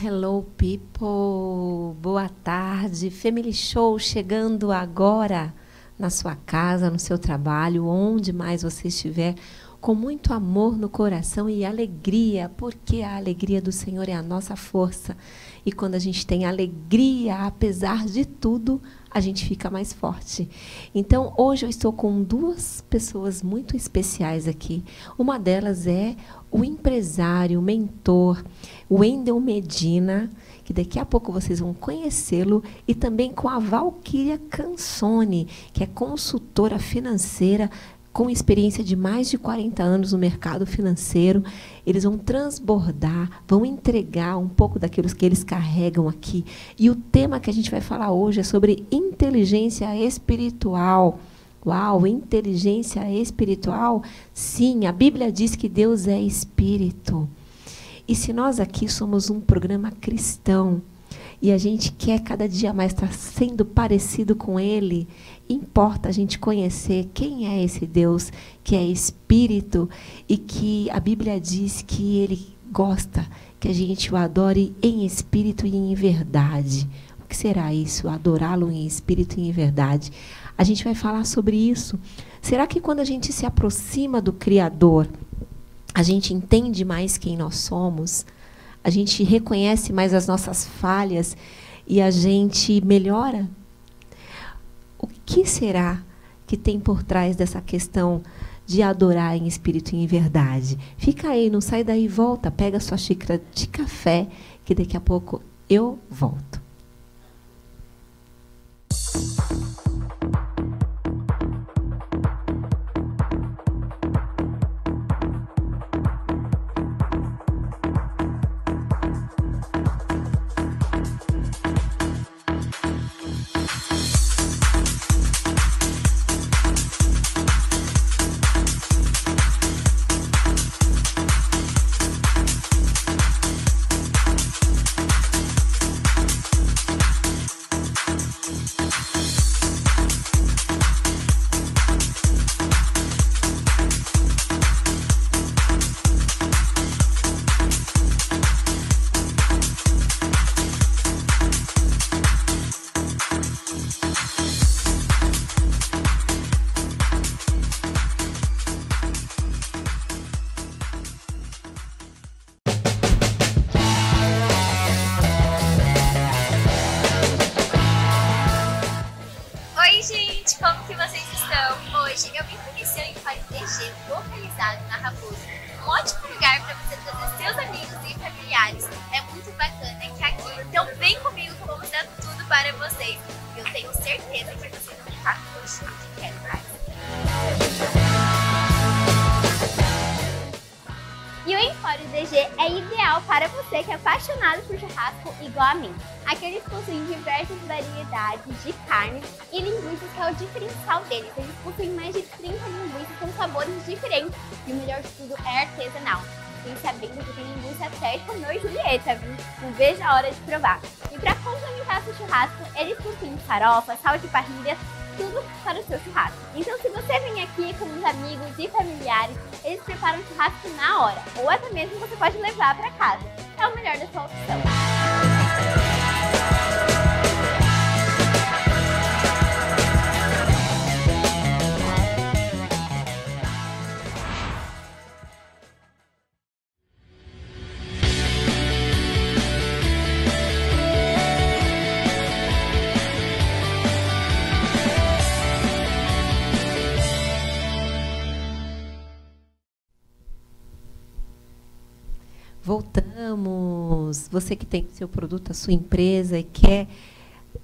Hello, people! Boa tarde! Family Show chegando agora na sua casa, no seu trabalho, onde mais você estiver, com muito amor no coração e alegria, porque a alegria do Senhor é a nossa força. E quando a gente tem alegria, apesar de tudo, a gente fica mais forte. Então, hoje eu estou com duas pessoas muito especiais aqui. Uma delas é o empresário, o mentor, Wendel Medina, que daqui a pouco vocês vão conhecê-lo, e também com a Valquíria Cansone, que é consultora financeira, com experiência de mais de 40 anos no mercado financeiro. Eles vão transbordar, vão entregar um pouco daquilo que eles carregam aqui. E o tema que a gente vai falar hoje é sobre inteligência espiritual. Uau, inteligência espiritual? Sim, a Bíblia diz que Deus é espírito. E se nós aqui somos um programa cristão, e a gente quer cada dia mais estar sendo parecido com Ele, importa a gente conhecer quem é esse Deus que é Espírito e que a Bíblia diz que Ele gosta que a gente o adore em espírito e em verdade. O que será isso? Adorá-lo em espírito e em verdade. A gente vai falar sobre isso. Será que quando a gente se aproxima do Criador, a gente entende mais quem nós somos? A gente reconhece mais as nossas falhas e a gente melhora? O que será que tem por trás dessa questão de adorar em espírito e em verdade? Fica aí, não sai daí, volta, pega a sua xícara de café, que daqui a pouco eu volto. Aqueles possuem diversas variedades de carne e linguiças, que é o diferencial deles. Eles possuem mais de 30 linguiças com sabores diferentes e o melhor de tudo é artesanal. Fiquem sabendo que tem linguiça até de Romeu e Julieta, viu? Não vejo a hora de provar. E para complementar seu churrasco, eles possuem farofa, sal de parrilha, tudo para o seu churrasco. Então, se você vem aqui com os amigos e familiares, eles preparam o churrasco na hora, ou até mesmo você pode levar para casa. É o melhor da sua opção. Voltamos. Você que tem seu produto, a sua empresa e quer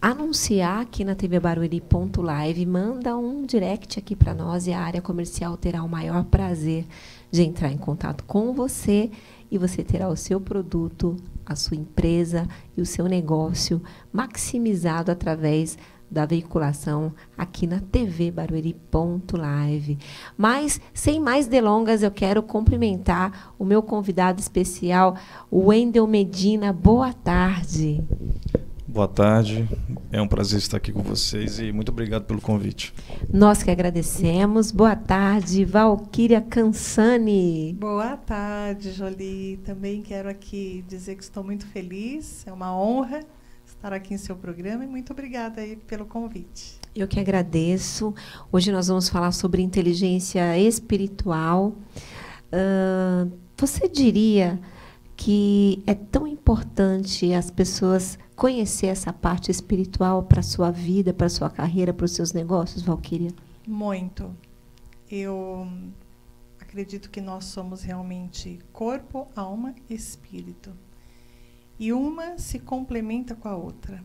anunciar aqui na TV Barueri.live, manda um direct aqui para nós e a área comercial terá o maior prazer de entrar em contato com você e você terá o seu produto, a sua empresa e o seu negócio maximizado através da veiculação aqui na TV Barueri.live. Mas, sem mais delongas, eu quero cumprimentar o meu convidado especial, o Wendel Medina. Boa tarde. Boa tarde, é um prazer estar aqui com vocês e muito obrigado pelo convite. Nós que agradecemos. Boa tarde, Valquíria Cansani. Boa tarde, Jolie. Também quero aqui dizer que estou muito feliz, é uma honra estar aqui em seu programa e muito obrigada aí pelo convite. Eu que agradeço. Hoje nós vamos falar sobre inteligência espiritual. Você diria que é tão importante as pessoas conhecer essa parte espiritual para a sua vida, para a sua carreira, para os seus negócios, Valquíria? Muito. Eu acredito que nós somos realmente corpo, alma e espírito. E uma se complementa com a outra.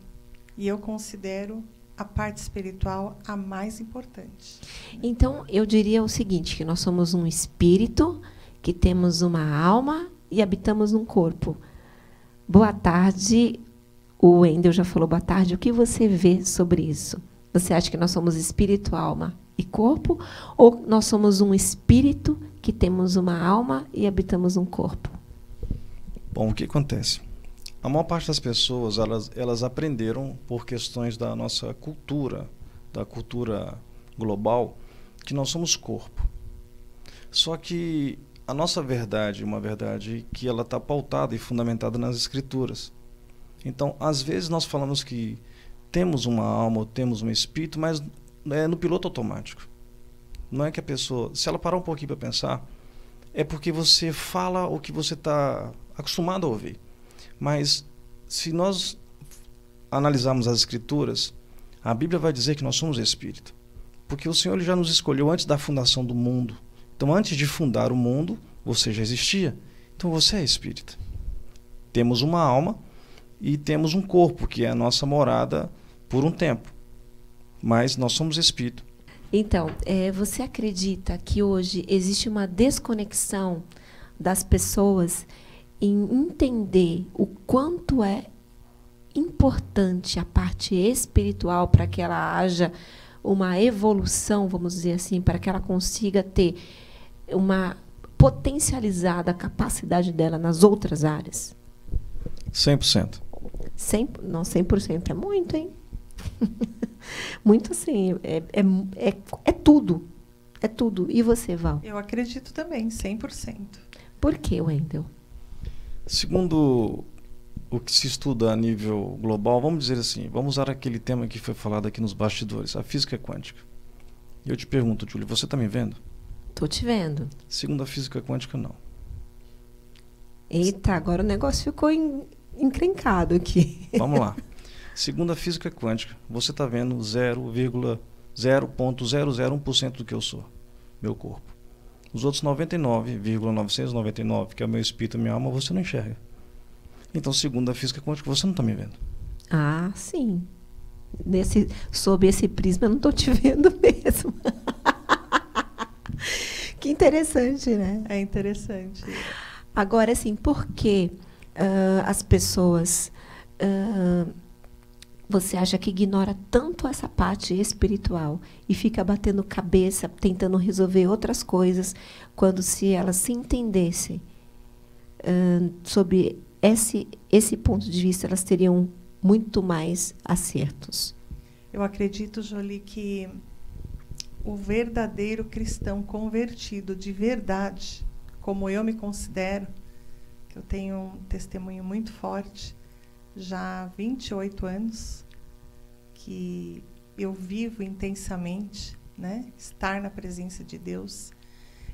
E eu considero a parte espiritual a mais importante. Então, eu diria o seguinte, que nós somos um espírito, que temos uma alma e habitamos num corpo. Boa tarde. O Wendel já falou boa tarde. O que você vê sobre isso? Você acha que nós somos espírito, alma e corpo? Ou nós somos um espírito que temos uma alma e habitamos um corpo? Bom, o que acontece? A maior parte das pessoas, elas aprenderam por questões da nossa cultura, da cultura global, que nós somos corpo. Só que a nossa verdade, uma verdade que ela está pautada e fundamentada nas escrituras. Então, às vezes nós falamos que temos uma alma ou temos um espírito, mas é no piloto automático. Não é que a pessoa, se ela parar um pouquinho para pensar, é porque você fala o que você está acostumado a ouvir. Mas se nós analisarmos as escrituras, a Bíblia vai dizer que nós somos espírito. Porque o Senhor ele já nos escolheu antes da fundação do mundo. Então, antes de fundar o mundo, você já existia. Então, você é espírito. Temos uma alma e temos um corpo, que é a nossa morada por um tempo. Mas nós somos espírito. Então, você acredita que hoje existe uma desconexão das pessoas em entender o quanto é importante a parte espiritual para que ela haja uma evolução, vamos dizer assim, para que ela consiga ter uma potencializada capacidade dela nas outras áreas? 100%. 100% é muito, hein? Muito assim, é tudo. É tudo. E você, Val? Eu acredito também, 100%. Por que, Wendel? Segundo o que se estuda a nível global, vamos dizer assim, vamos usar aquele tema que foi falado aqui nos bastidores, a física quântica. E eu te pergunto, Júlia, você está me vendo? Estou te vendo. Segundo a física quântica, não. Eita, agora o negócio ficou encrencado aqui. Vamos lá. Segundo a física quântica, você está vendo 0,001% do que eu sou, meu corpo. Os outros 99,999, que é o meu espírito e minha alma, você não enxerga. Então, segundo a física quântica, você não está me vendo. Ah, sim. Sob esse prisma, eu não estou te vendo mesmo. Que interessante, né? É interessante. Agora, assim, por que as pessoas... você acha que ignora tanto essa parte espiritual e fica batendo cabeça, tentando resolver outras coisas, quando se elas se entendessem sobre esse ponto de vista, elas teriam muito mais acertos? Eu acredito, Jolie, que o verdadeiro cristão convertido de verdade, como eu me considero, que eu tenho um testemunho muito forte, já há 28 anos, que eu vivo intensamente, né? Estar na presença de Deus,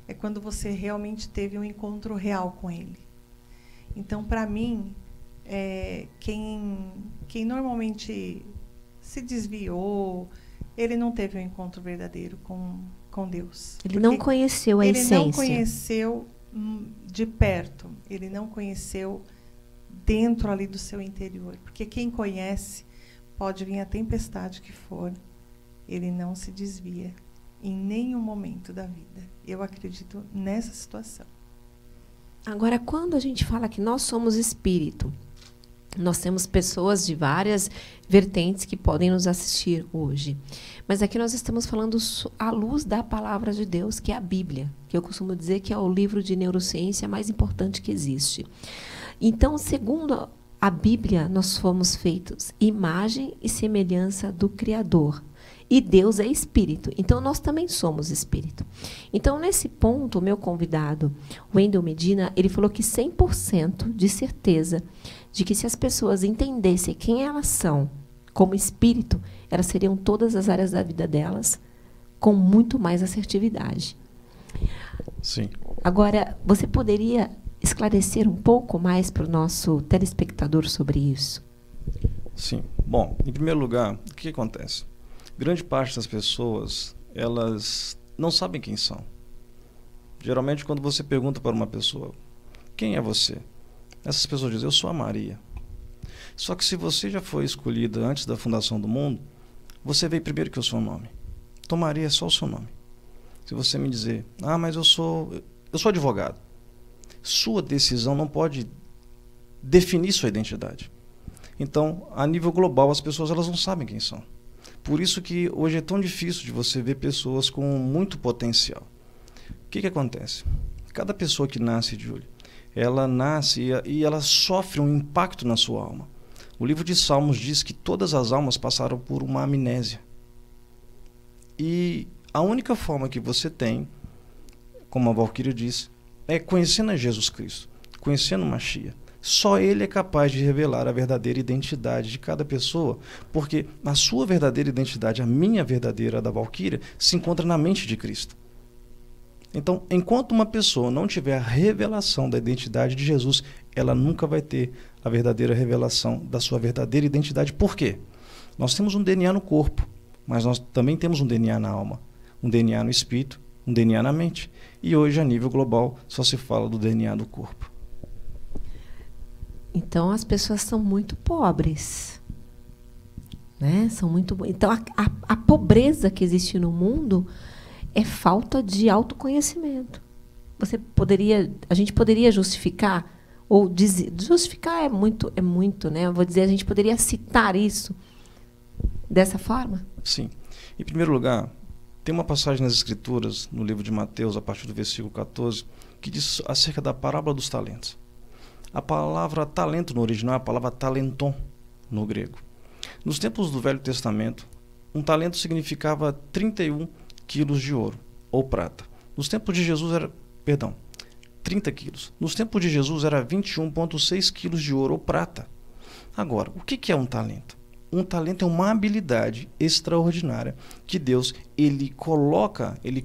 é quando você realmente teve um encontro real com Ele. Então, para mim, quem normalmente se desviou, ele não teve um encontro verdadeiro com Deus. Ele não conheceu a essência. Ele não conheceu de perto, ele não conheceu dentro ali do seu interior. Porque quem conhece, pode vir a tempestade que for, ele não se desvia em nenhum momento da vida. Eu acredito nessa situação. Agora, quando a gente fala que nós somos espírito, nós temos pessoas de várias vertentes que podem nos assistir hoje. Mas aqui nós estamos falando à luz da palavra de Deus, que é a Bíblia, que eu costumo dizer que é o livro de neurociência mais importante que existe. Então, segundo a Bíblia, nós fomos feitos imagem e semelhança do Criador. E Deus é espírito, então nós também somos espírito. Então, nesse ponto, o meu convidado, Wendel Medina, ele falou que 100% de certeza de que se as pessoas entendessem quem elas são como espírito, elas seriam todas as áreas da vida delas com muito mais assertividade. Sim. Agora, você poderia esclarecer um pouco mais para o nosso telespectador sobre isso? Sim. Bom, em primeiro lugar, o que acontece? Grande parte das pessoas, elas não sabem quem são. Geralmente, quando você pergunta para uma pessoa, quem é você? Essas pessoas dizem, eu sou a Maria. Só que se você já foi escolhida antes da fundação do mundo, você veio primeiro que o seu nome. Então, Maria é só o seu nome. Se você me dizer, mas eu sou advogado, sua decisão não pode definir sua identidade. Então, a nível global, as pessoas elas não sabem quem são. Por isso que hoje é tão difícil de você ver pessoas com muito potencial. O que acontece? Cada pessoa que nasce, Júlia, ela nasce e ela sofre um impacto na sua alma. O livro de Salmos diz que todas as almas passaram por uma amnésia. E a única forma que você tem, como a Valquíria disse, é conhecendo a Jesus Cristo, conhecendo o Mashiach. Só ele é capaz de revelar a verdadeira identidade de cada pessoa, porque a sua verdadeira identidade, a minha verdadeira, a da Valquíria, se encontra na mente de Cristo. Então, enquanto uma pessoa não tiver a revelação da identidade de Jesus, ela nunca vai ter a verdadeira revelação da sua verdadeira identidade. Por quê? Nós temos um DNA no corpo, mas nós também temos um DNA na alma, um DNA no espírito, um DNA na mente. E hoje, a nível global, só se fala do DNA do corpo. Então, as pessoas são muito pobres. Né? Então, a pobreza que existe no mundo é falta de autoconhecimento. A gente poderia justificar, ou dizer, justificar é muito, né? Eu vou dizer, a gente poderia citar isso dessa forma? Sim. Em primeiro lugar, tem uma passagem nas Escrituras, no livro de Mateus, a partir do versículo 14, que diz acerca da parábola dos talentos. A palavra talento no original é a palavra talenton no grego. Nos tempos do Velho Testamento, um talento significava 31 quilos de ouro ou prata. Nos tempos de Jesus 30 quilos. Nos tempos de Jesus era 21,6 quilos de ouro ou prata. Agora, o que é um talento? Um talento é uma habilidade extraordinária que Deus ele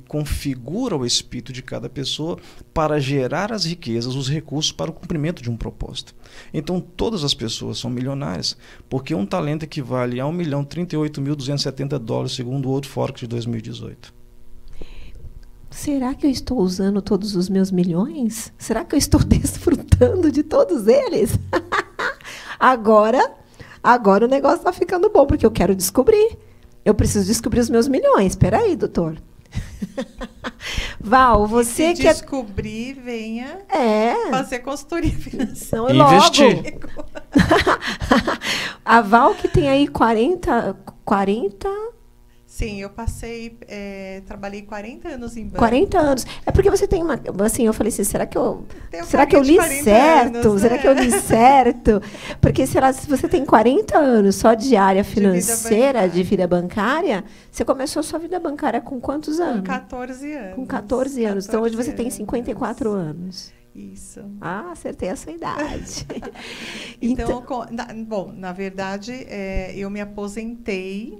configura o espírito de cada pessoa para gerar as riquezas, os recursos para o cumprimento de um propósito. Então, todas as pessoas são milionárias, porque um talento equivale a $1.038.270, segundo o World Forex de 2018. Será que eu estou usando todos os meus milhões? Será que eu estou desfrutando de todos eles? Agora o negócio está ficando bom, porque eu quero descobrir. Eu preciso descobrir os meus milhões. Espera aí, doutor. Val, você que descobrir, venha fazer consultoria financeira. Não, investir. A Val que tem aí 40... Sim, eu trabalhei 40 anos em banco. 40 anos. É porque você tem uma... Assim, eu falei assim, será que eu li certo? Anos, será que eu li certo? Porque, se você tem 40 anos só de área financeira, de vida bancária, você começou a sua vida bancária com quantos anos? Com 14 anos. Com 14 anos. Então, hoje você tem 54 anos. Isso. Acertei a sua idade. Então, na verdade, eu me aposentei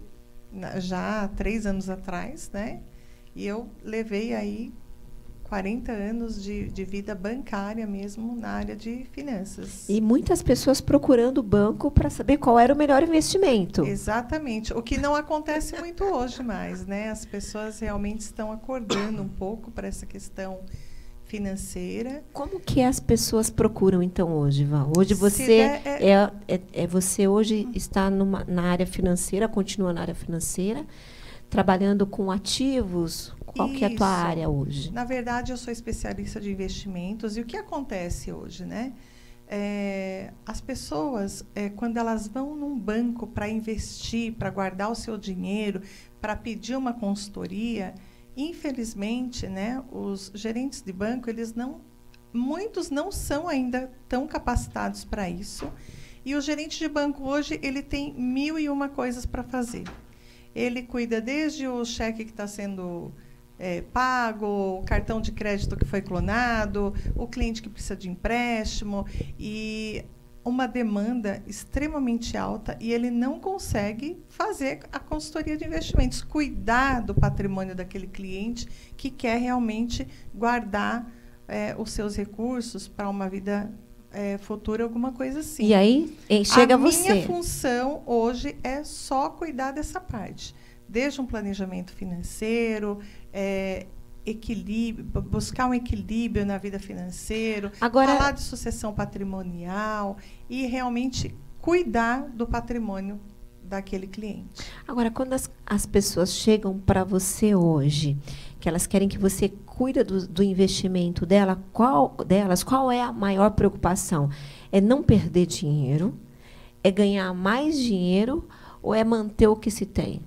já há 3 anos atrás, né? E eu levei aí 40 anos de vida bancária mesmo na área de finanças. E muitas pessoas procurando o banco para saber qual era o melhor investimento. Exatamente. O que não acontece muito hoje mais, né? As pessoas realmente estão acordando um pouco para essa questão financeira. Como que as pessoas procuram, então, hoje, Val? Hoje você você hoje está na área financeira, continua na área financeira, trabalhando com ativos. Qual que é a tua área hoje? Na verdade, eu sou especialista de investimentos. E o que acontece hoje, né? As pessoas, quando elas vão num banco para investir, para guardar o seu dinheiro, para pedir uma consultoria, infelizmente, né, os gerentes de banco, muitos não são ainda tão capacitados para isso. E o gerente de banco hoje, ele tem 1001 coisas para fazer. Ele cuida desde o cheque que está sendo pago, o cartão de crédito que foi clonado, o cliente que precisa de empréstimo, e uma demanda extremamente alta, e ele não consegue fazer a consultoria de investimentos, cuidar do patrimônio daquele cliente que quer realmente guardar os seus recursos para uma vida futura, alguma coisa assim. E aí chega você. A minha função hoje é só cuidar dessa parte, desde um planejamento financeiro, equilíbrio, buscar um equilíbrio na vida financeira, falar de sucessão patrimonial e realmente cuidar do patrimônio daquele cliente. Agora, quando as pessoas chegam para você hoje, que elas querem que você cuide do investimento delas, qual é a maior preocupação? É não perder dinheiro? É ganhar mais dinheiro? Ou é manter o que se tem?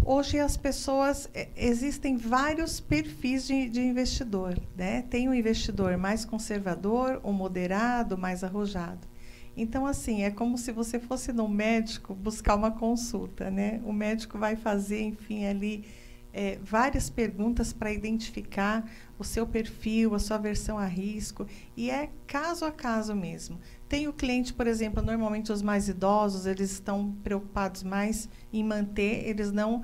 Hoje as pessoas, existem vários perfis de investidor, né? Tem um investidor mais conservador, um moderado, mais arrojado. Então, assim, é como se você fosse no médico buscar uma consulta, né? O médico vai fazer, enfim, ali várias perguntas para identificar o seu perfil, a sua aversão a risco, e é caso a caso mesmo. Tem o cliente, por exemplo, normalmente os mais idosos, eles estão preocupados mais em manter, eles não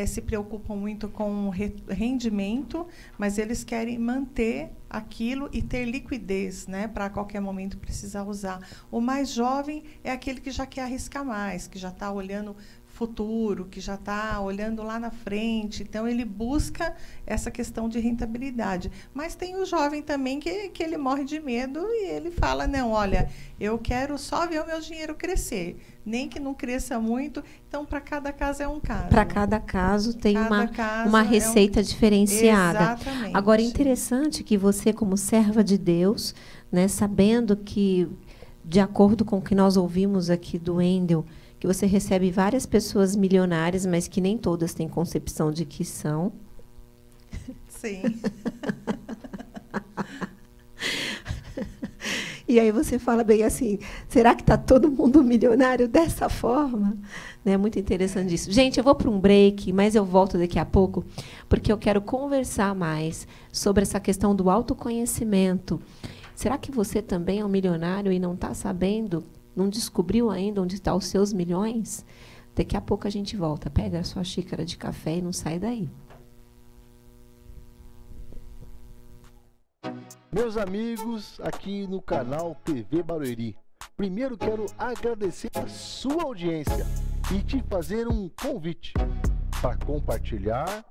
se preocupam muito com o rendimento, mas eles querem manter aquilo e ter liquidez, né, para a qualquer momento precisar usar. O mais jovem é aquele que já quer arriscar mais, que já está olhando futuro, que já está olhando lá na frente, então ele busca essa questão de rentabilidade. Mas tem o jovem também que ele morre de medo e ele fala, não, olha, eu quero só ver o meu dinheiro crescer, nem que não cresça muito, então para cada caso é um caso. Para cada caso tem uma receita diferenciada. Exatamente. Agora, é interessante que você, como serva de Deus, né, sabendo que, de acordo com o que nós ouvimos aqui do Wendel, que você recebe várias pessoas milionárias, mas que nem todas têm concepção de que são. Sim. E aí você fala bem assim, será que está todo mundo milionário dessa forma? É muito interessante isso. Gente, eu vou para um break, mas eu volto daqui a pouco, porque eu quero conversar mais sobre essa questão do autoconhecimento. Será que você também é um milionário e não está sabendo? Não descobriu ainda onde estão os seus milhões? Daqui a pouco a gente volta. Pega a sua xícara de café e não sai daí. Meus amigos, aqui no canal TV Barueri. Primeiro quero agradecer a sua audiência e te fazer um convite para compartilhar,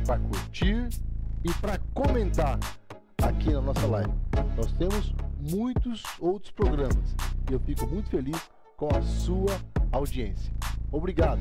para curtir e para comentar aqui na nossa live. Nós temos muitos outros programas e eu fico muito feliz com a sua audiência. Obrigado.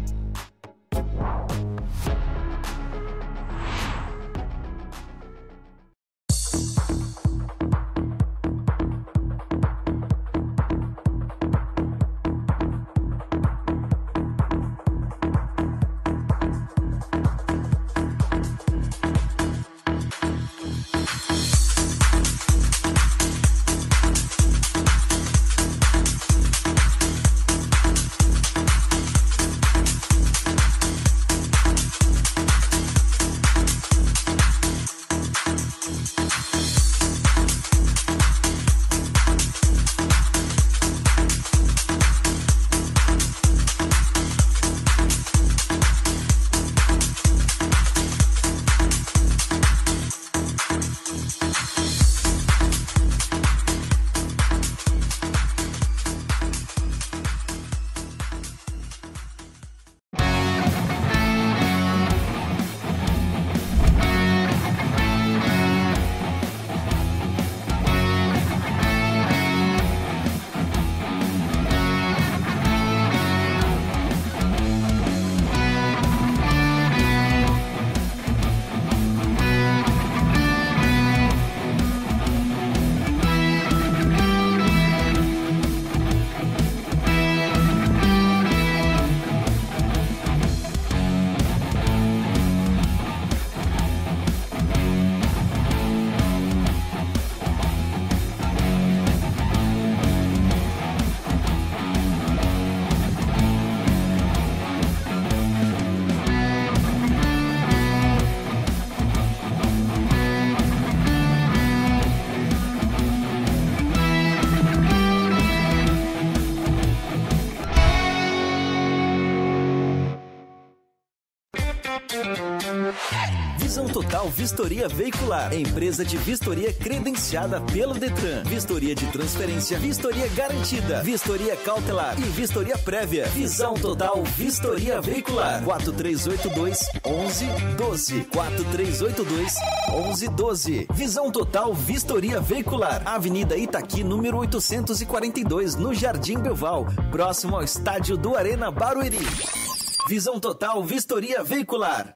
Total Vistoria Veicular, empresa de vistoria credenciada pelo Detran, vistoria de transferência, vistoria garantida, vistoria cautelar e vistoria prévia. Visão Total Vistoria Veicular, 4382-1112, 4382-1112. Visão Total Vistoria Veicular, Avenida Itaqui, número 842, no Jardim Belval, próximo ao estádio do Arena Barueri. Visão Total Vistoria Veicular.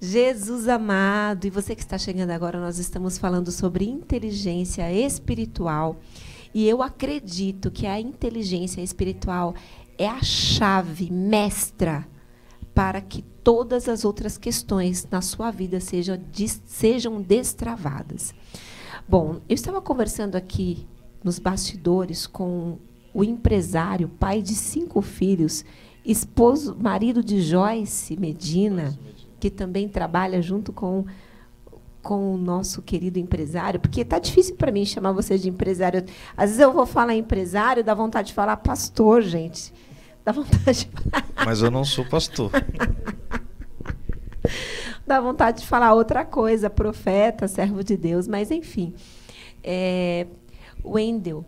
Jesus amado, e você que está chegando agora, nós estamos falando sobre inteligência espiritual. E eu acredito que a inteligência espiritual é a chave mestra para que todas as outras questões na sua vida sejam destravadas. Bom, eu estava conversando aqui nos bastidores com o empresário, pai de 5 filhos, esposo, marido de Joyce Medina, que também trabalha junto com o nosso querido empresário, porque está difícil para mim chamar você de empresário. Às vezes eu vou falar empresário, dá vontade de falar pastor, gente. Dá vontade de falar. Mas eu não sou pastor. Dá vontade de falar outra coisa, profeta, servo de Deus, mas enfim. Wendel,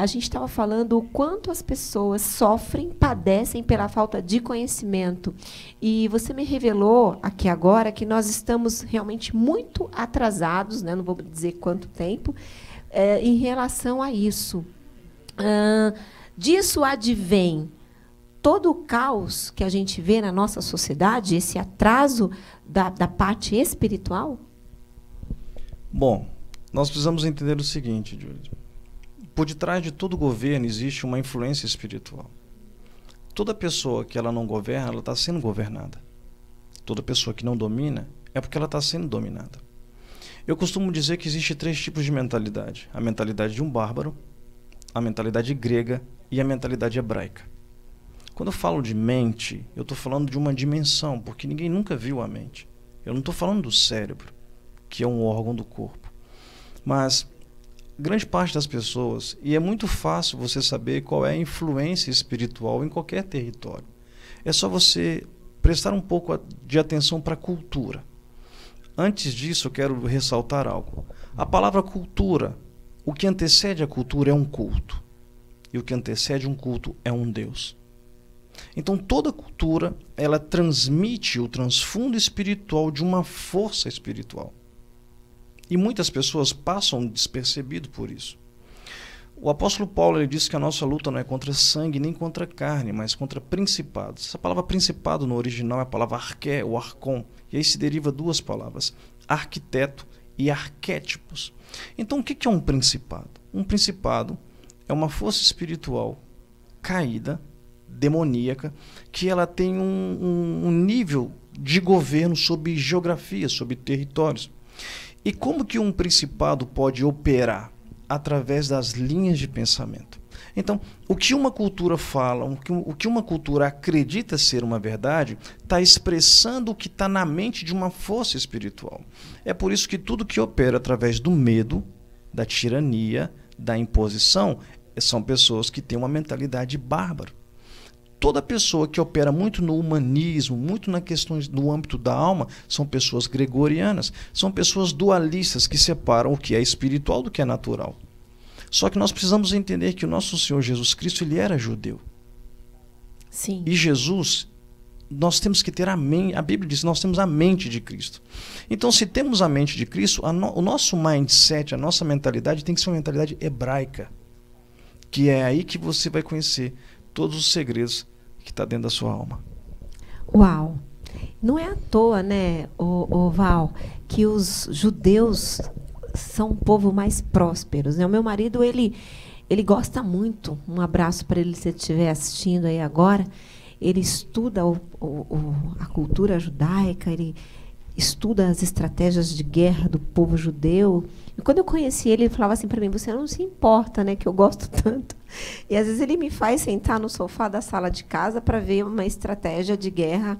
a gente estava falando o quanto as pessoas sofrem, padecem pela falta de conhecimento. E você me revelou aqui agora que nós estamos realmente muito atrasados, né? Não vou dizer quanto tempo, em relação a isso. Disso advém todo o caos que a gente vê na nossa sociedade, esse atraso da parte espiritual? Bom, nós precisamos entender o seguinte, Júlio. Por detrás de todo governo existe uma influência espiritual. Toda pessoa que ela não governa, ela está sendo governada. Toda pessoa que não domina, é porque ela está sendo dominada. Eu costumo dizer que existe 3 tipos de mentalidade. A mentalidade de um bárbaro, a mentalidade grega e a mentalidade hebraica. Quando eu falo de mente, eu estou falando de uma dimensão, porque ninguém nunca viu a mente. Eu não estou falando do cérebro, que é um órgão do corpo. Mas grande parte das pessoas, e é muito fácil você saber qual é a influência espiritual em qualquer território. É só você prestar um pouco de atenção para a cultura. Antes disso, eu quero ressaltar algo. A palavra cultura, o que antecede a cultura é um culto. E o que antecede um culto é um Deus. Então, toda cultura, ela transmite o transfundo espiritual de uma força espiritual. E muitas pessoas passam despercebido por isso. O apóstolo Paulo ele disse que a nossa luta não é contra sangue nem contra carne, mas contra principados. Essa palavra principado no original é a palavra arqué ou arcon. E aí se deriva 2 palavras, arquiteto e arquétipos. Então o que é um principado? Um principado é uma força espiritual caída, demoníaca, que ela tem um nível de governo sobre geografia, sobre territórios. E como que um principado pode operar? Através das linhas de pensamento. Então, o que uma cultura fala, o que uma cultura acredita ser uma verdade, está expressando o que está na mente de uma força espiritual. É por isso que tudo que opera através do medo, da tirania, da imposição, são pessoas que têm uma mentalidade bárbara. Toda pessoa que opera muito no humanismo, muito na questão do âmbito da alma, são pessoas gregorianas, são pessoas dualistas que separam o que é espiritual do que é natural. Só que nós precisamos entender que o nosso Senhor Jesus Cristo, ele era judeu. Sim. E Jesus, nós temos que ter a mente, a Bíblia diz, nós temos a mente de Cristo. Então, se temos a mente de Cristo, o nosso mindset, a nossa mentalidade tem que ser uma mentalidade hebraica, que é aí que você vai conhecer todos os segredos que está dentro da sua alma. Uau! Não é à toa, né, Val, que os judeus são um povo mais prósperos, né? O meu marido, ele gosta muito, um abraço para ele se ele estiver assistindo aí agora, ele estuda a cultura judaica, ele estuda as estratégias de guerra do povo judeu. E quando eu conheci ele, ele falava assim para mim, você não se importa, né, que eu gosto tanto. E às vezes ele me faz sentar no sofá da sala de casa para ver uma estratégia de guerra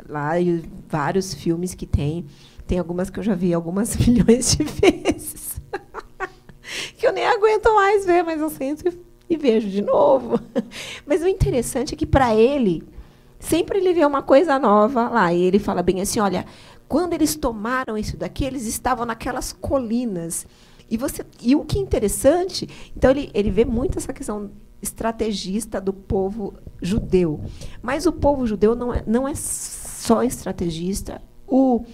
lá e vários filmes que tem Tem algumas que eu já vi algumas milhões de vezes. Que eu nem aguento mais ver, mas eu sento e vejo de novo. Mas o interessante é que, para ele, sempre ele vê uma coisa nova lá. E ele fala bem assim, olha, quando eles tomaram isso daqui, eles estavam naquelas colinas. E o que é interessante, então ele vê muito essa questão estrategista do povo judeu. Mas o povo judeu não é só estrategista. O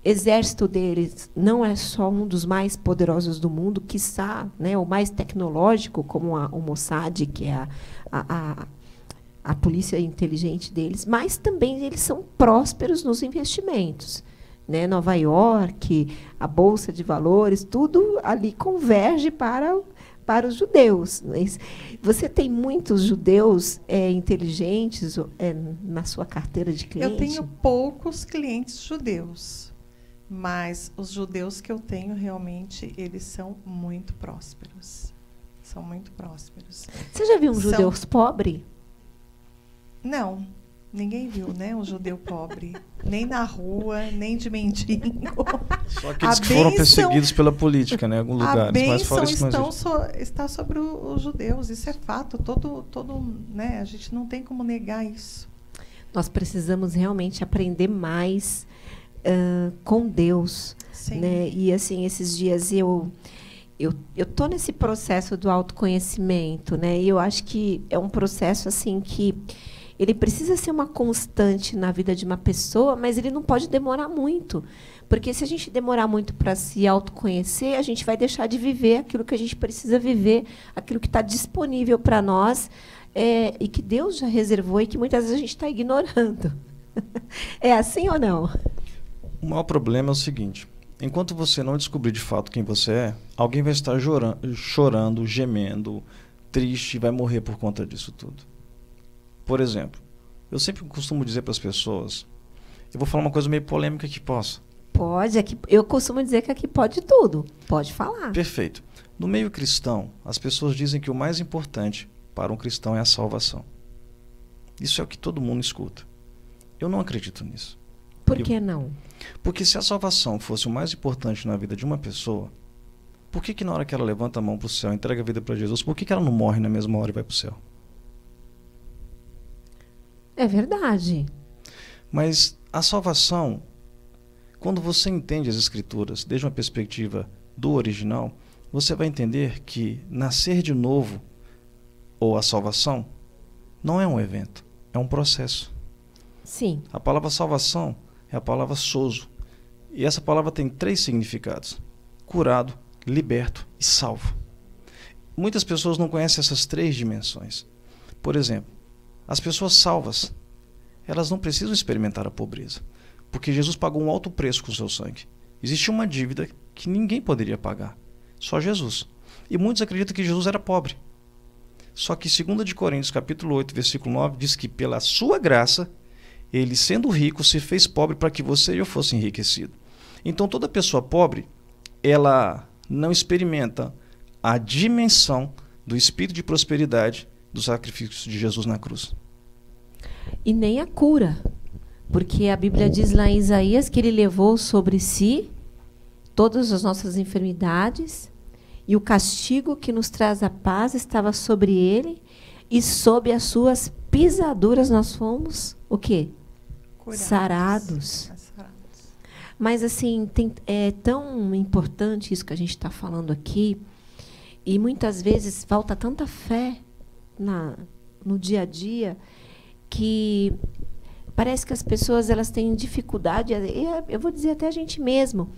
exército deles não é só um dos mais poderosos do mundo, quiçá, né, o mais tecnológico, como o Mossad, que é a polícia inteligente deles, mas também eles são prósperos nos investimentos. Né? Nova York, a Bolsa de Valores, tudo ali converge para os judeus. Você tem muitos judeus inteligentes na sua carteira de cliente? Eu tenho poucos clientes judeus, mas os judeus que eu tenho, realmente, eles são muito prósperos. São muito prósperos. Você já viu um judeu pobre? Não, ninguém viu, né? Um judeu pobre. Nem na rua, nem de mendigo. Só aqueles que foram perseguidos pela política, né, em alguns lugares. A bênção mas fora isso, está sobre os judeus, isso é fato. Né, a gente não tem como negar isso. Nós precisamos realmente aprender mais com Deus. Sim. Né? E, assim, esses dias eu estou nesse processo do autoconhecimento, né? E eu acho que é um processo assim que ele precisa ser uma constante na vida de uma pessoa, mas ele não pode demorar muito. Porque se a gente demorar muito para se autoconhecer, a gente vai deixar de viver aquilo que a gente precisa viver, aquilo que está disponível para nós, e que Deus já reservou e que muitas vezes a gente está ignorando. É assim ou não? O maior problema é o seguinte: enquanto você não descobrir de fato quem você é, alguém vai estar chorando, gemendo, triste e vai morrer por conta disso tudo. Por exemplo, eu sempre costumo dizer para as pessoas, eu vou falar uma coisa meio polêmica que possa. Pode, eu costumo dizer que aqui pode tudo. Pode falar. Perfeito. No meio cristão, as pessoas dizem que o mais importante para um cristão é a salvação. Isso é o que todo mundo escuta. Eu não acredito nisso. Por que não? Porque se a salvação fosse o mais importante na vida de uma pessoa, por que na hora que ela levanta a mão para o céu, entrega a vida para Jesus, por que ela não morre na mesma hora e vai para o céu? É verdade. Mas a salvação, quando você entende as Escrituras desde uma perspectiva do original, você vai entender que nascer de novo, ou a salvação, não é um evento, é um processo. Sim. A palavra salvação é a palavra sozo. E essa palavra tem 3 significados: curado, liberto e salvo. Muitas pessoas não conhecem essas 3 dimensões. Por exemplo, as pessoas salvas, elas não precisam experimentar a pobreza, porque Jesus pagou um alto preço com o seu sangue. Existia uma dívida que ninguém poderia pagar, só Jesus. E muitos acreditam que Jesus era pobre. Só que 2 Coríntios capítulo 8, versículo 9, diz que pela sua graça, ele, sendo rico, se fez pobre para que você e eu fosse enriquecido. Então toda pessoa pobre, ela não experimenta a dimensão do espírito de prosperidade do sacrifício de Jesus na cruz. E nem a cura, porque a Bíblia diz lá em Isaías que ele levou sobre si todas as nossas enfermidades e o castigo que nos traz a paz estava sobre ele e sob as suas pisaduras nós fomos o quê? Curados. Sarados. Mas assim, é tão importante isso que a gente está falando aqui, e muitas vezes falta tanta fé no dia a dia, que parece que as pessoas elas têm dificuldade, eu vou dizer até a gente mesmo,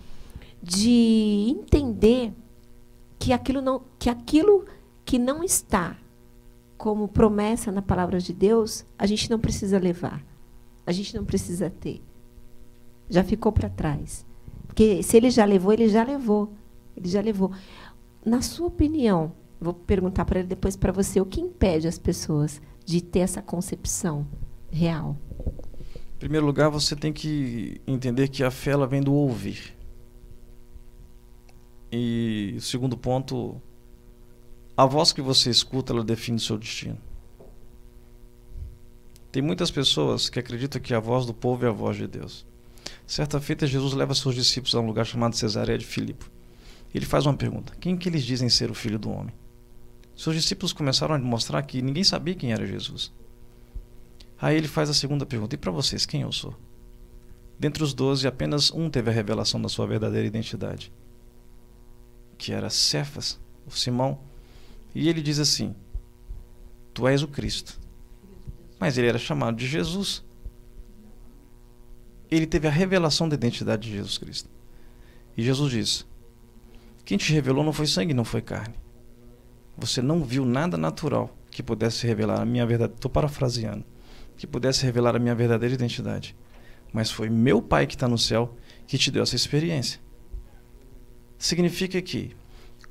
de entender que aquilo que não está como promessa na palavra de Deus, a gente não precisa levar, a gente não precisa ter. Já ficou para trás. Porque se ele já levou, ele já levou. Ele já levou. Na sua opinião, vou perguntar para ele depois para você, o que impede as pessoas de ter essa concepção real? Em primeiro lugar, você tem que entender que a fé ela vem do ouvir. E o segundo ponto, a voz que você escuta, ela define o seu destino. Tem muitas pessoas que acreditam que a voz do povo é a voz de Deus. Certa feita, Jesus leva seus discípulos a um lugar chamado Cesareia de Filipe. Ele faz uma pergunta: quem que eles dizem ser o Filho do Homem? Seus discípulos começaram a mostrar que ninguém sabia quem era Jesus. Aí ele faz a segunda pergunta: e para vocês, quem eu sou? Dentre os 12, apenas um teve a revelação da sua verdadeira identidade, que era Cefas, o Simão. E ele diz assim: tu és o Cristo. Mas ele era chamado de Jesus. Ele teve a revelação da identidade de Jesus Cristo. E Jesus diz: quem te revelou não foi sangue, não foi carne. Você não viu nada natural que pudesse revelar a minha verdade. Estou parafraseando. Que pudesse revelar a minha verdadeira identidade. Mas foi meu Pai que está no céu que te deu essa experiência. Significa que,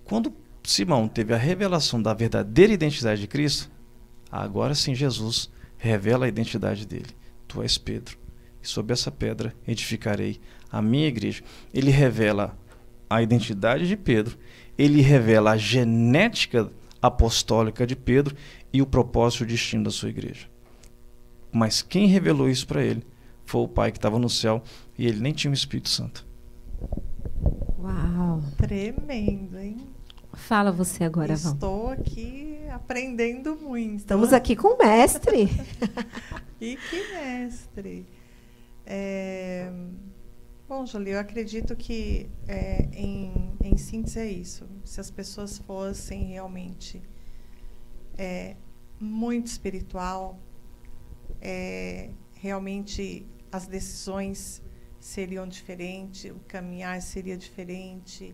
quando Simão teve a revelação da verdadeira identidade de Cristo, agora sim Jesus revela a identidade dele. Tu és Pedro, e sob essa pedra edificarei a minha igreja. Ele revela a identidade de Pedro, ele revela a genética apostólica de Pedro e o propósito e o destino da sua igreja. Mas quem revelou isso para ele foi o Pai que estava no céu, e ele nem tinha o Espírito Santo. Uau! Tremendo, hein? Fala você agora, Val. Estou aqui aprendendo muito. Estamos aqui com o mestre. E que mestre! Bom, Jolie, eu acredito que, em síntese, é isso. Se as pessoas fossem realmente muito espiritual, realmente as decisões seriam diferentes, o caminhar seria diferente.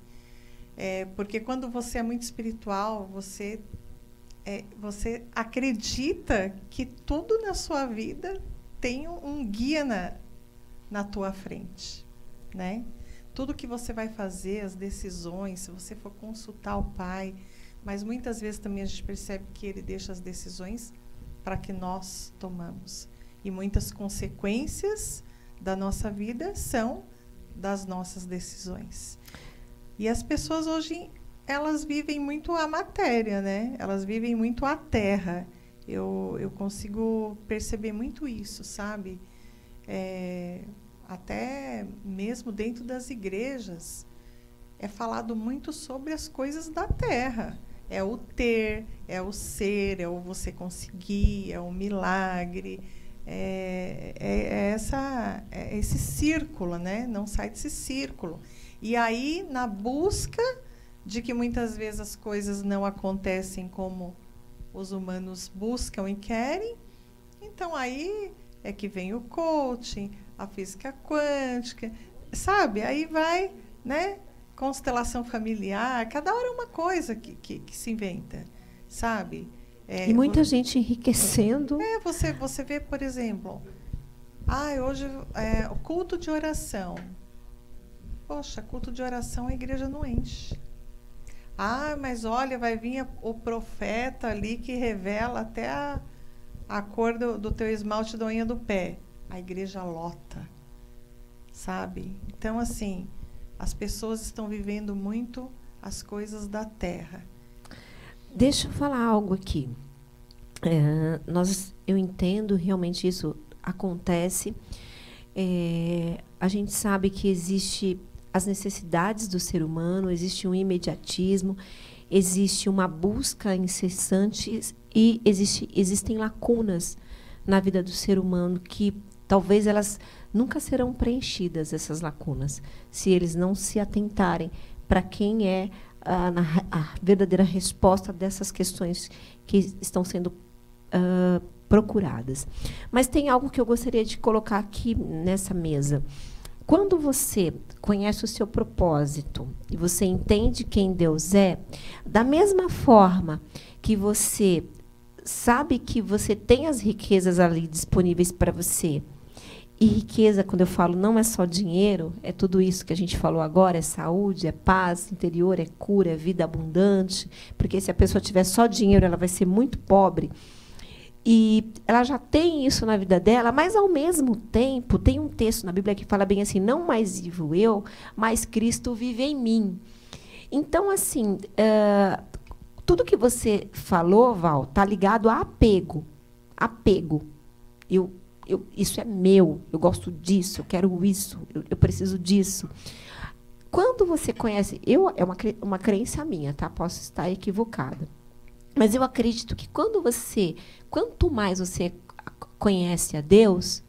Porque quando você é muito espiritual, você acredita que tudo na sua vida tem um guia na tua frente, né? Tudo que você vai fazer, as decisões, se você for consultar o Pai, mas muitas vezes também a gente percebe que Ele deixa as decisões para que nós tomamos. E muitas consequências da nossa vida são das nossas decisões. E as pessoas hoje, elas vivem muito a matéria, né? Elas vivem muito a terra. Eu consigo perceber muito isso, sabe? Até mesmo dentro das igrejas, é falado muito sobre as coisas da terra. É o ter, é o ser, é o você conseguir, é o milagre. Esse círculo, né? Não sai desse círculo. E aí, na busca de que muitas vezes as coisas não acontecem como os humanos buscam e querem, então aí é que vem o coaching, a física quântica, sabe? Aí vai, né? Constelação familiar, cada hora é uma coisa que se inventa, sabe? E muita gente enriquecendo. Você vê, por exemplo, hoje o culto de oração. Poxa, culto de oração a igreja não enche. Mas olha, vai vir o profeta ali que revela até a cor do teu esmalte da unha do pé. A igreja lota, sabe? Então, assim, as pessoas estão vivendo muito as coisas da terra. Deixa eu falar algo aqui. Eu entendo, realmente isso acontece. A gente sabe que existe as necessidades do ser humano, existe um imediatismo, existe uma busca incessante e existem lacunas na vida do ser humano que talvez elas nunca serão preenchidas, essas lacunas, se eles não se atentarem para quem é a verdadeira resposta dessas questões que estão sendo procuradas. Mas tem algo que eu gostaria de colocar aqui nessa mesa. Quando você conhece o seu propósito e você entende quem Deus é, da mesma forma que você sabe que você tem as riquezas ali disponíveis para você, e riqueza, quando eu falo, não é só dinheiro, é tudo isso que a gente falou agora, é saúde, é paz interior, é cura, é vida abundante, porque se a pessoa tiver só dinheiro, ela vai ser muito pobre. E ela já tem isso na vida dela, mas, ao mesmo tempo, tem um texto na Bíblia que fala bem assim, não mais vivo eu, mas Cristo vive em mim. Então, assim, tudo que você falou, Val, está ligado a apego. Apego. Eu isso é meu, eu gosto disso, eu quero isso, eu preciso disso. Quando você conhece, é uma crença minha, tá? Posso estar equivocada. Mas eu acredito que quanto mais você conhece a Deus,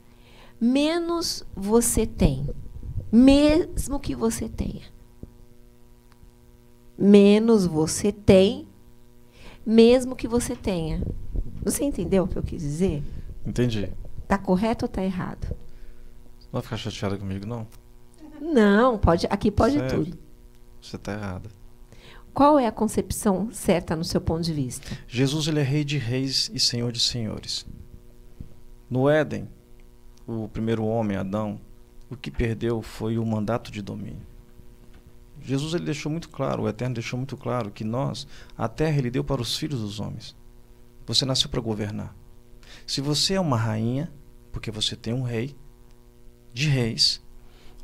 menos você tem. Mesmo que você tenha. Menos você tem, mesmo que você tenha. Você entendeu o que eu quis dizer? Entendi. Tá correto ou tá errado? Não vai ficar chateada comigo, não? Não, aqui pode Sério? tudo. Você está errada. Qual é a concepção certa no seu ponto de vista? Jesus, ele é rei de reis e senhor de senhores. No Éden, o primeiro homem, Adão, o que perdeu foi o mandato de domínio. Jesus, ele deixou muito claro, o Eterno deixou muito claro que a terra ele deu para os filhos dos homens. Você nasceu para governar. Se você é uma rainha, porque você tem um rei de reis,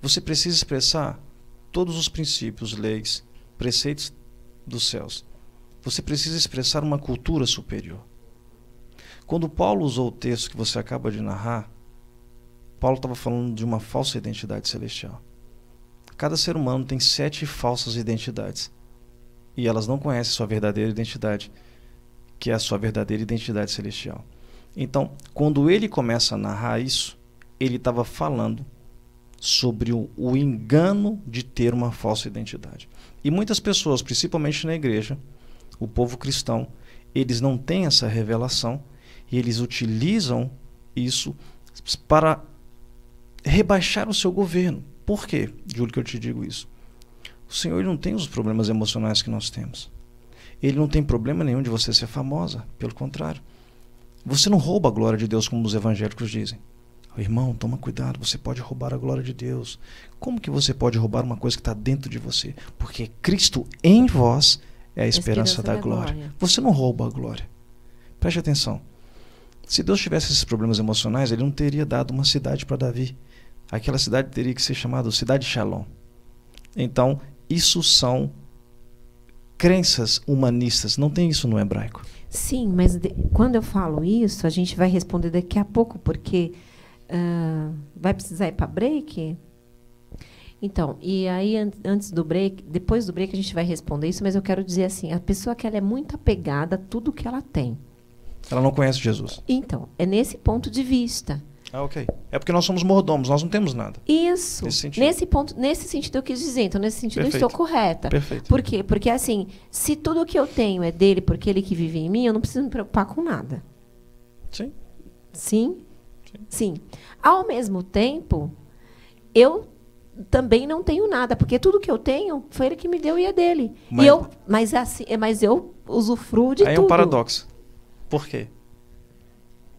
você precisa expressar todos os princípios, leis, preceitos dos céus. Você precisa expressar uma cultura superior. Quando Paulo usou o texto que você acaba de narrar, Paulo estava falando de uma falsa identidade celestial. Cada ser humano tem 7 falsas identidades. E elas não conhecem sua verdadeira identidade, que é a sua verdadeira identidade celestial. Então, quando ele começa a narrar isso, ele estava falando sobre o engano de ter uma falsa identidade. E muitas pessoas, principalmente na igreja, o povo cristão, eles não têm essa revelação e eles utilizam isso para rebaixar o seu governo. Por quê, Júlio, que eu te digo isso? O Senhor ele não tem os problemas emocionais que nós temos. Ele não tem problema nenhum de você ser famosa. Pelo contrário. Você não rouba a glória de Deus como os evangélicos dizem. Irmão, toma cuidado, você pode roubar a glória de Deus. Como que você pode roubar uma coisa que está dentro de você? Porque Cristo em vós é a esperança da glória. Você não rouba a glória. Preste atenção. Se Deus tivesse esses problemas emocionais, ele não teria dado uma cidade para Davi. Aquela cidade teria que ser chamada Cidade de Shalom. Então, isso são crenças humanistas. Não tem isso no hebraico. Sim, mas quando eu falo isso, a gente vai responder daqui a pouco, porque vai precisar ir para break? Então, e aí antes do break, depois do break a gente vai responder isso, mas eu quero dizer assim, a pessoa que ela é muito apegada a tudo que ela tem. Ela não conhece Jesus. Então, é nesse ponto de vista. Ok. É porque nós somos mordomos, nós não temos nada. Isso. Nesse sentido eu quis dizer. Então, nesse sentido Perfeito. Eu estou correta. Perfeito. Por quê? Porque, assim, se tudo que eu tenho é dele, porque ele que vive em mim, eu não preciso me preocupar com nada. Sim. Sim? Sim. Ao mesmo tempo, eu também não tenho nada, porque tudo que eu tenho foi ele que me deu e é dele. Mas eu usufruo de tudo. Aí é um paradoxo. Por quê?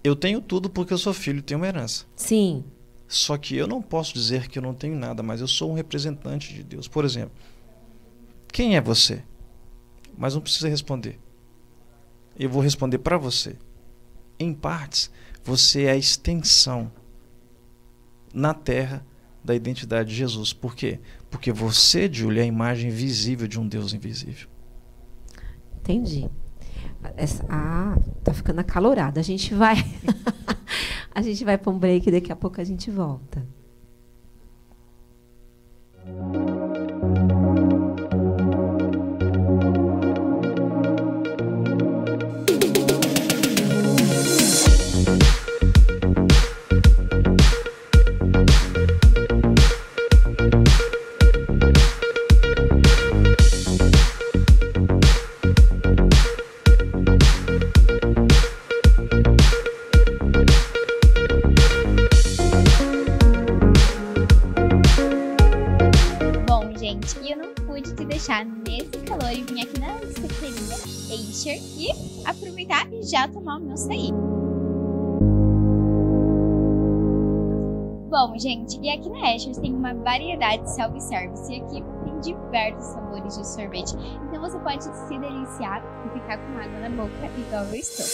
Eu tenho tudo porque eu sou filho e tenho uma herança. Sim. Só que eu não posso dizer que eu não tenho nada, mas eu sou um representante de Deus. Por exemplo, quem é você? Mas não precisa responder. Eu vou responder para você. Em partes, você é a extensão na terra da identidade de Jesus. Por quê? Porque você, Júlia, é a imagem visível de um Deus invisível. Entendi. Tá ficando acalorada. A gente vai para um break e daqui a pouco a gente volta. Nesse calor e vim aqui na secretaria Acer e aproveitar e já tomar o meu açaí. Bom, gente, e aqui na Acer tem uma variedade de self-service e aqui tem diversos sabores de sorvete. Então você pode se deliciar e ficar com água na boca igual eu estou.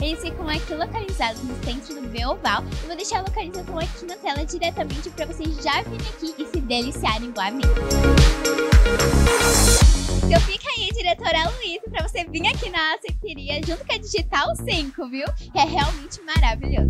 Eles ficam aqui localizados no centro do Beoval. Eu vou deixar a localização aqui na tela diretamente para vocês já virem aqui e se deliciarem igual a mim. Então fica aí de diretora Luísa, para você vir aqui na Aceiteria junto com a Digital 5, viu? Que é realmente maravilhoso.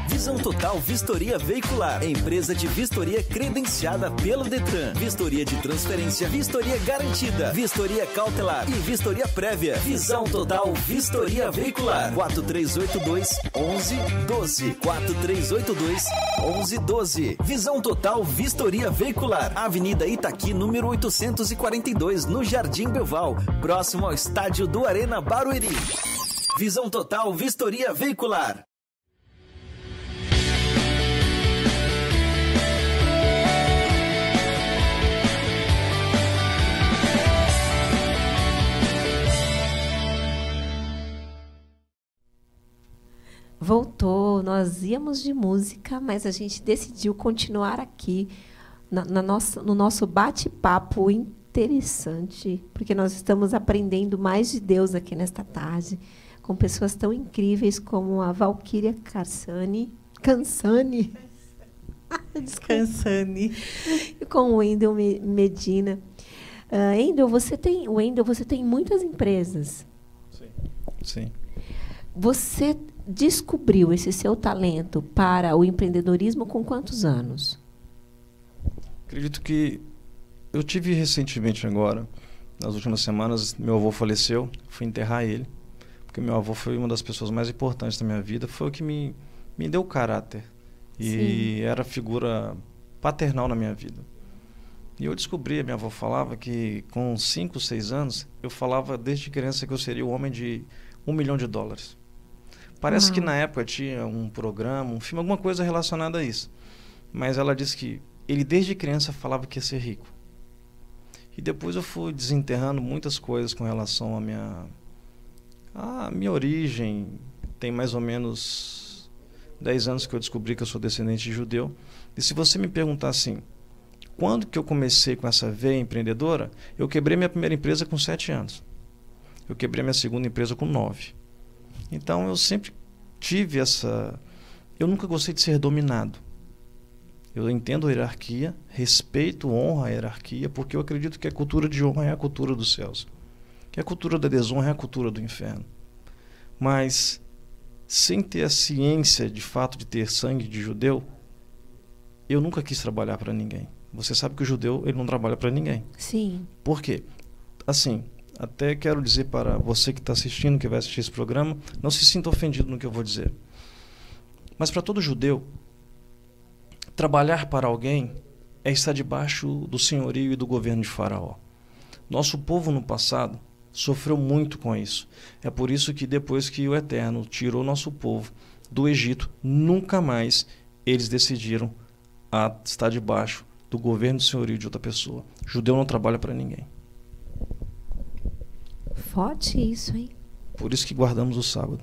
Visão Total Vistoria Veicular, empresa de vistoria credenciada pelo Detran. Vistoria de transferência, vistoria garantida, vistoria cautelar e vistoria prévia. Visão Total Vistoria Veicular. 4382-1112. 4382-1112. Visão Total Vistoria Veicular. Avenida Itaqui, número 842, no Jardim Belval, próximo ao estádio do Arena Barueri. Visão Total Vistoria Veicular. Voltou, nós íamos de música, mas a gente decidiu continuar aqui no nosso bate-papo interessante, porque nós estamos aprendendo mais de Deus aqui nesta tarde, com pessoas tão incríveis como a Valquíria Cansani, e com o Wendel Medina. Wendel, você tem muitas empresas. Sim. Você descobriu esse seu talento para o empreendedorismo com quantos anos? Acredito que eu tive recentemente agora, nas últimas semanas, meu avô faleceu, fui enterrar ele, porque meu avô foi uma das pessoas mais importantes da minha vida, foi o que me deu caráter e era figura paternal na minha vida. E eu descobri, minha avó falava que com 5, 6 anos, eu falava desde criança que eu seria o homem de $1 milhão. Parece que na época tinha um programa, um filme, alguma coisa relacionada a isso. Mas ela disse que ele desde criança falava que ia ser rico. E depois eu fui desenterrando muitas coisas com relação à minha origem. Tem mais ou menos 10 anos que eu descobri que eu sou descendente de judeu. E se você me perguntar assim, quando que eu comecei com essa veia empreendedora, eu quebrei minha primeira empresa com 7 anos. Eu quebrei minha segunda empresa com 9. Então eu sempre tive essa... Eu nunca gostei de ser dominado. Eu entendo a hierarquia, respeito, honro a hierarquia, porque eu acredito que a cultura de honra é a cultura dos céus. Que a cultura da desonra é a cultura do inferno. Mas, sem ter a ciência de fato de ter sangue de judeu, eu nunca quis trabalhar para ninguém. Você sabe que o judeu ele não trabalha para ninguém. Sim. Por quê? Assim... Até quero dizer para você que está assistindo, que vai assistir esse programa, não se sinta ofendido no que eu vou dizer. Mas para todo judeu, trabalhar para alguém é estar debaixo do senhorio e do governo de Faraó. Nosso povo no passado sofreu muito com isso. É por isso que depois que o Eterno tirou nosso povo do Egito, nunca mais eles decidiram estar debaixo do governo do senhorio de outra pessoa. Judeu não trabalha para ninguém. Forte isso, hein? Por isso que guardamos o sábado.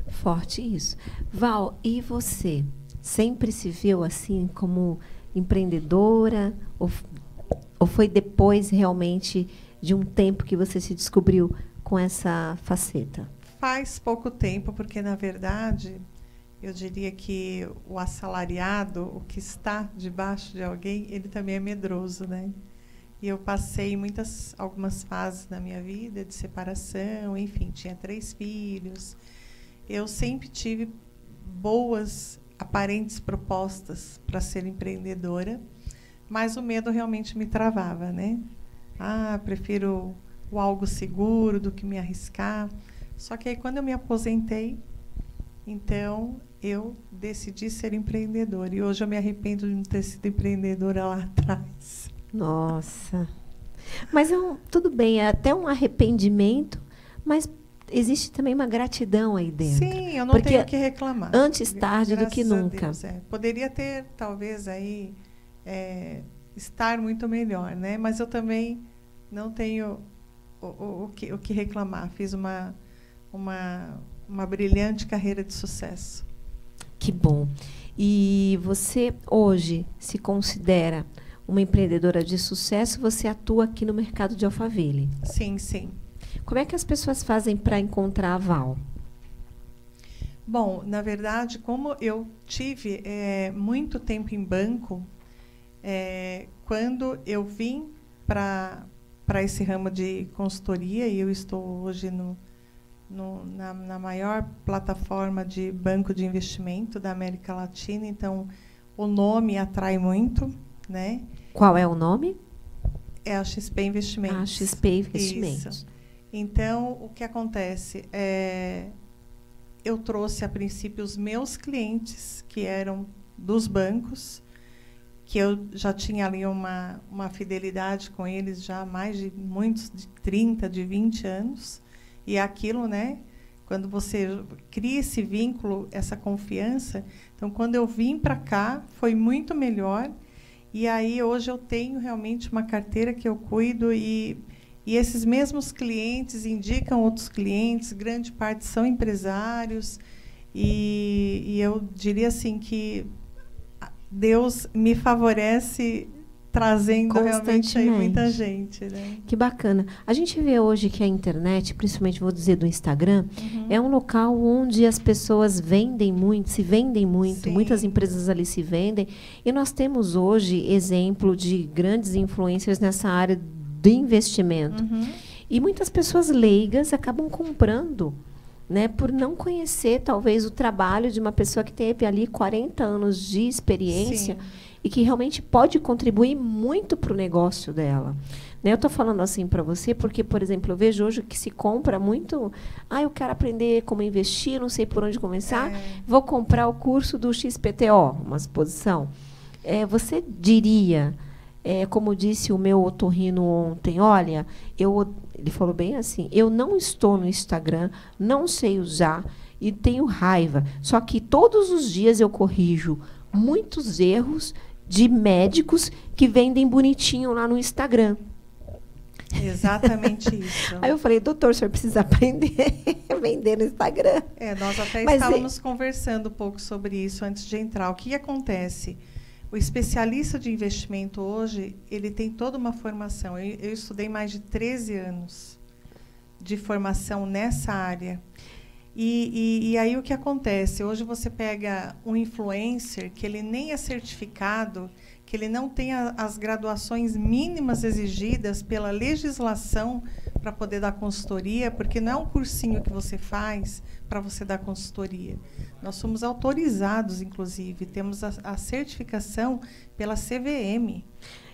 Forte isso. Val, e você? Sempre se viu assim como empreendedora? Ou foi depois realmente de um tempo que você se descobriu com essa faceta? Faz pouco tempo, porque na verdade eu diria que o assalariado, o que está debaixo de alguém, ele também é medroso, né? E eu passei algumas fases na minha vida de separação, enfim, tinha 3 filhos. Eu sempre tive boas, aparentes propostas para ser empreendedora, mas o medo realmente me travava, né? Prefiro o algo seguro do que me arriscar. Só que aí, quando eu me aposentei, então eu decidi ser empreendedora. E hoje eu me arrependo de não ter sido empreendedora lá atrás. Nossa. Mas tudo bem, é até um arrependimento, mas existe também uma gratidão aí dentro. Sim, eu não tenho o que reclamar. Antes tarde do que nunca. Deus, Poderia ter, talvez, aí estar muito melhor, né? Mas eu também não tenho o que reclamar. Fiz uma brilhante carreira de sucesso. Que bom. E você hoje se considera uma empreendedora de sucesso? Você atua aqui no mercado de Alphaville? Sim, sim. Como é que as pessoas fazem para encontrar a Val? Bom, na verdade, como eu tive muito tempo em banco, quando eu vim para esse ramo de consultoria, e eu estou hoje na maior plataforma de banco de investimento da América Latina, então o nome atrai muito, né? Qual é o nome? É a XP Investimentos. A XP Investimentos. Isso. Então, o que acontece? Eu trouxe, a princípio, os meus clientes, que eram dos bancos, que eu já tinha ali uma fidelidade com eles já há mais de 30, de 20 anos. E é aquilo, né? Quando você cria esse vínculo, essa confiança. Então, quando eu vim para cá, foi muito melhor. E aí, hoje, eu tenho realmente uma carteira que eu cuido e esses mesmos clientes indicam outros clientes, grande parte são empresários. E eu diria assim que Deus me favorece trazendo realmente aí muita gente, né? Que bacana. A gente vê hoje que a internet, principalmente vou dizer do Instagram, é um local onde as pessoas vendem muito, se vendem muito, sim, muitas empresas ali se vendem. E nós temos hoje exemplo de grandes influencers nessa área de investimento. E muitas pessoas leigas acabam comprando, né, por não conhecer talvez o trabalho de uma pessoa que teve ali 40 anos de experiência. Sim. E que realmente pode contribuir muito para o negócio dela. Né? Eu estou falando assim para você porque, por exemplo, eu vejo hoje que se compra muito... eu quero aprender como investir, não sei por onde começar, vou comprar o curso do XPTO, uma exposição. Você diria, como disse o meu otorrino ontem, olha, ele falou bem assim, eu não estou no Instagram, não sei usar e tenho raiva. Só que todos os dias eu corrijo muitos erros de médicos que vendem bonitinho lá no Instagram. Exatamente isso. Aí eu falei, doutor, o senhor precisa aprender a vender no Instagram. Nós até estávamos conversando um pouco sobre isso antes de entrar. O que acontece? O especialista de investimento hoje, ele tem toda uma formação. Eu estudei mais de 13 anos de formação nessa área. E aí o que acontece? Hoje você pega um influencer que ele nem é certificado, que ele não tem as graduações mínimas exigidas pela legislação para poder dar consultoria, porque não é um cursinho que você faz para você dar consultoria. Nós somos autorizados, inclusive, temos a certificação pela CVM.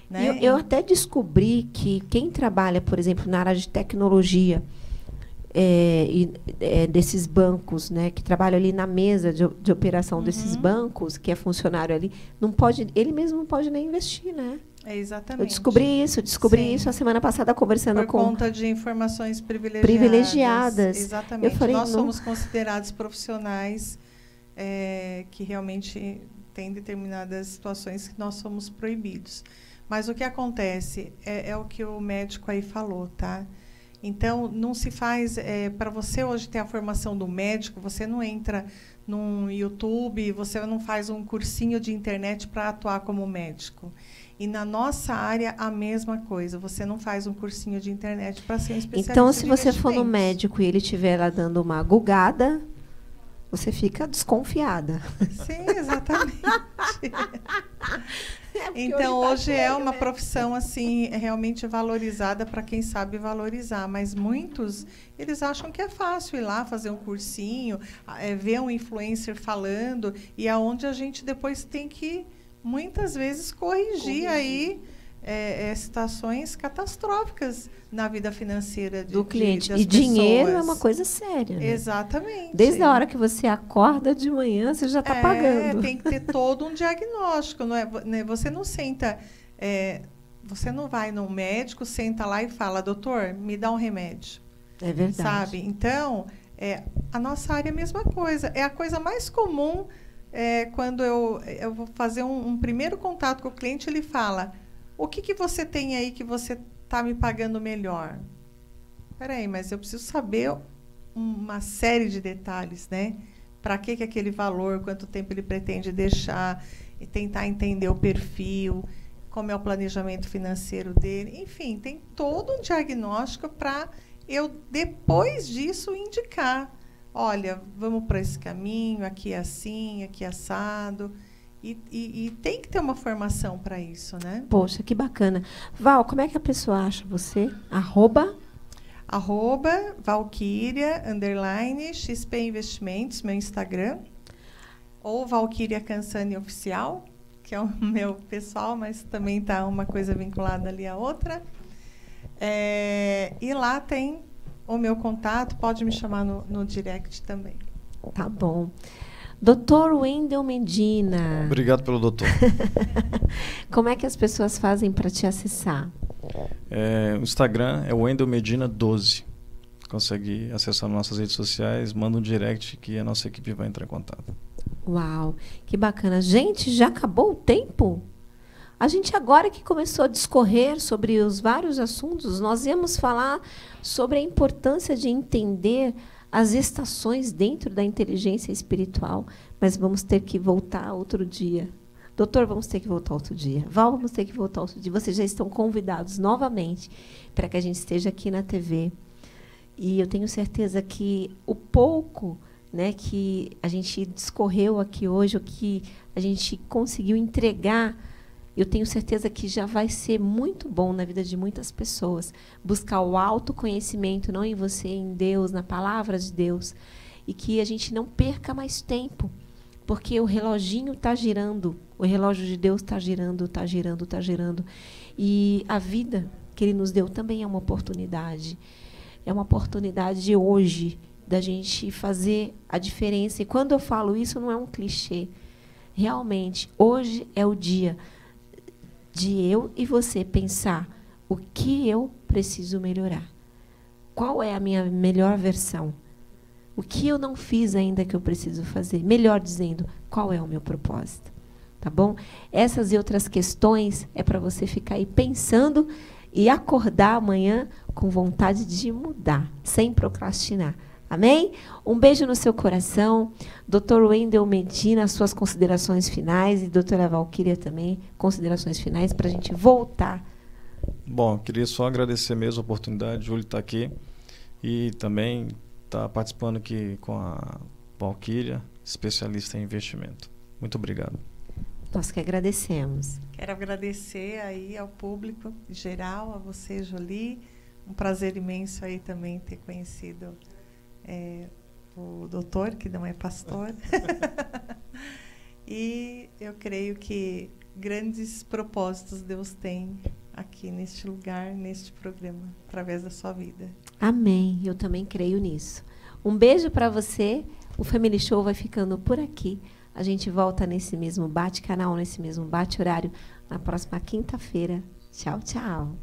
Né? Eu até descobri que quem trabalha, por exemplo, na área de tecnologia, desses bancos, né, que trabalham ali na mesa de operação desses bancos, que é funcionário ali, ele mesmo não pode nem investir, né? Exatamente. Eu descobri isso a semana passada conversando por conta de informações privilegiadas. Exatamente. Eu falei, nós somos considerados profissionais que realmente têm determinadas situações que nós somos proibidos. Mas o que acontece é o que o médico aí falou, tá? Então, não se faz... para você hoje ter a formação do médico, você não entra no YouTube, você não faz um cursinho de internet para atuar como médico. E na nossa área, a mesma coisa. Você não faz um cursinho de internet para ser um especialista. Então, se você for no médico e ele estiver lá dando uma gugada, você fica desconfiada. Sim, exatamente. Então, hoje é uma profissão assim realmente valorizada para quem sabe valorizar, mas muitos eles acham que é fácil ir lá fazer um cursinho, ver um influencer falando, e aonde a gente depois tem que muitas vezes corrigir. Aí situações catastróficas na vida financeira do cliente. das e dinheiro pessoas. É uma coisa séria, né? Exatamente. Desde a hora que você acorda de manhã, você já está pagando. Tem que ter todo um diagnóstico, não é? Você não senta, você não vai num médico, senta lá e fala, doutor, me dá um remédio. É verdade. Sabe? Então, a nossa área é a mesma coisa. É a coisa mais comum quando eu vou fazer um primeiro contato com o cliente, ele fala, o que você tem aí que você está me pagando melhor? Espera aí, mas eu preciso saber uma série de detalhes, né? Para que aquele valor, quanto tempo ele pretende deixar, e tentar entender o perfil, como é o planejamento financeiro dele. Enfim, tem todo um diagnóstico para eu, depois disso, indicar. Olha, vamos para esse caminho, aqui é assim, aqui é assado. E tem que ter uma formação para isso, né? Poxa, que bacana. Val, como é que a pessoa acha você? Valquíria, _XP Investimentos, meu Instagram. Ou Valquíria Cansani Oficial, que é o meu pessoal, mas também está uma coisa vinculada ali à outra. E lá tem o meu contato, pode me chamar no direct também. Tá bom. Doutor Wendel Medina. Obrigado pelo doutor. Como é que as pessoas fazem para te acessar? O Instagram é Wendel Medina 12. Consegue acessar nossas redes sociais, manda um direct que a nossa equipe vai entrar em contato. Uau, que bacana. Gente, já acabou o tempo? A gente agora que começou a discorrer sobre os vários assuntos, nós íamos falar sobre a importância de entender as estações dentro da inteligência espiritual, mas vamos ter que voltar outro dia. Doutor, vamos ter que voltar outro dia. Val, vamos ter que voltar outro dia. Vocês já estão convidados novamente para que a gente esteja aqui na TV. E eu tenho certeza que o pouco, né, que a gente discorreu aqui hoje, o que a gente conseguiu entregar, eu tenho certeza que já vai ser muito bom na vida de muitas pessoas. Buscar o autoconhecimento, não em você, em Deus, na palavra de Deus. E que a gente não perca mais tempo. Porque o reloginho está girando. O relógio de Deus está girando, está girando, está girando. E a vida que Ele nos deu também é uma oportunidade. É uma oportunidade hoje da gente fazer a diferença. E quando eu falo isso, não é um clichê. Realmente, hoje é o dia de eu e você pensar o que eu preciso melhorar. Qual é a minha melhor versão? O que eu não fiz ainda que eu preciso fazer? Melhor dizendo, qual é o meu propósito? Tá bom? Essas e outras questões é para você ficar aí pensando e acordar amanhã com vontade de mudar, sem procrastinar. Amém? Um beijo no seu coração. Dr. Wendel Medina, suas considerações finais. E doutora Valquíria também, considerações finais para a gente voltar. Bom, queria só agradecer mesmo a oportunidade de Júlio estar aqui. E também estar participando aqui com a Valquíria, especialista em investimento. Muito obrigado. Nós que agradecemos. Quero agradecer aí ao público em geral, a você, Jolie. Um prazer imenso aí também ter conhecido o doutor, que não é pastor. E eu creio que grandes propósitos Deus tem aqui neste lugar, neste programa, através da sua vida. Amém. Eu também creio nisso. Um beijo para você. O Family Show vai ficando por aqui. A gente volta nesse mesmo bate-canal, nesse mesmo bate-horário, na próxima quinta-feira. Tchau, tchau.